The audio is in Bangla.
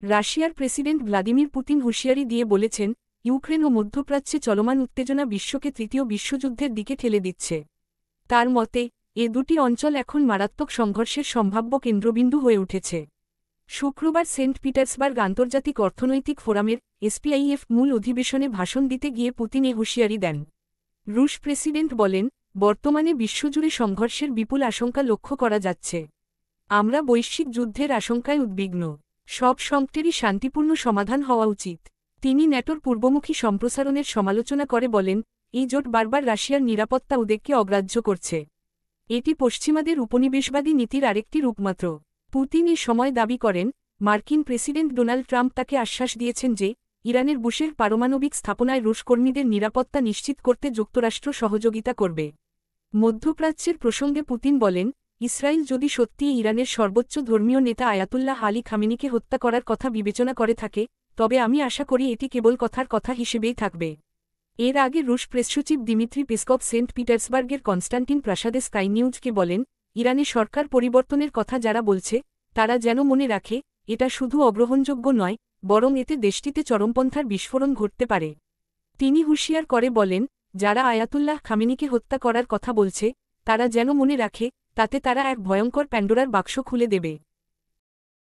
রাশিয়ার প্রেসিডেন্ট ভ্লাদিমির পুতিন হুঁশিয়ারি দিয়ে বলেছেন, ইউক্রেন ও মধ্যপ্রাচ্যে চলমান উত্তেজনা বিশ্বকে তৃতীয় বিশ্বযুদ্ধের দিকে ঠেলে দিচ্ছে। তার মতে, এ দুটি অঞ্চল এখন মারাত্মক সংঘর্ষের সম্ভাব্য কেন্দ্রবিন্দু হয়ে উঠেছে। শুক্রবার সেন্ট পিটার্সবার্গ আন্তর্জাতিক অর্থনৈতিক ফোরামের এসপিআইএফ মূল অধিবেশনে ভাষণ দিতে গিয়ে পুতিন এ হুঁশিয়ারি দেন। রুশ প্রেসিডেন্ট বলেন, বর্তমানে বিশ্বজুড়ে সংঘর্ষের বিপুল আশঙ্কা লক্ষ্য করা যাচ্ছে। আমরা বৈশ্বিক যুদ্ধের আশঙ্কায় উদ্বিগ্ন। সব সংকটেরই শান্তিপূর্ণ সমাধান হওয়া উচিত। তিনি ন্যাটোর পূর্বমুখী সম্প্রসারণের সমালোচনা করে বলেন, এই জোট বারবার রাশিয়ার নিরাপত্তা উদ্বেগকে অগ্রাহ্য করছে। এটি পশ্চিমাদের উপনিবেশবাদী নীতির আরেকটি রূপমাত্র। পুতিন এ সময় দাবি করেন, মার্কিন প্রেসিডেন্ট ডোনাল্ড ট্রাম্প তাকে আশ্বাস দিয়েছেন যে, ইরানের বুশের পারমাণবিক স্থাপনায় রুশ কর্মীদের নিরাপত্তা নিশ্চিত করতে যুক্তরাষ্ট্র সহযোগিতা করবে। মধ্যপ্রাচ্যের প্রসঙ্গে পুতিন বলেন, ইসরায়েল যদি সত্যিই ইরানের সর্বোচ্চ ধর্মীয় নেতা আয়াতুল্লাহ আলী খামেনিকে হত্যা করার কথা বিবেচনা করে থাকে, তবে আমি আশা করি এটি কেবল কথার কথা হিসেবেই থাকবে। এর আগে রুশ প্রেসসচিব দিমিত্রি পেসকভ সেন্ট পিটার্সবার্গের কনস্টান্টিন প্রাসাদে স্কাই নিউজকে বলেন, ইরানে সরকার পরিবর্তনের কথা যারা বলছে, তারা যেন মনে রাখে, এটা শুধু অগ্রহণযোগ্য নয়, বরং এতে দেশটিতে চরমপন্থার বিস্ফোরণ ঘটতে পারে। তিনি হুঁশিয়ার করে বলেন, যারা আয়াতুল্লাহ খামেনিকে হত্যা করার কথা বলছে, তারা যেন মনে রাখে, তাতে তারা এক ভয়ঙ্কর প্যান্ডোরার বাক্স খুলে দেবে।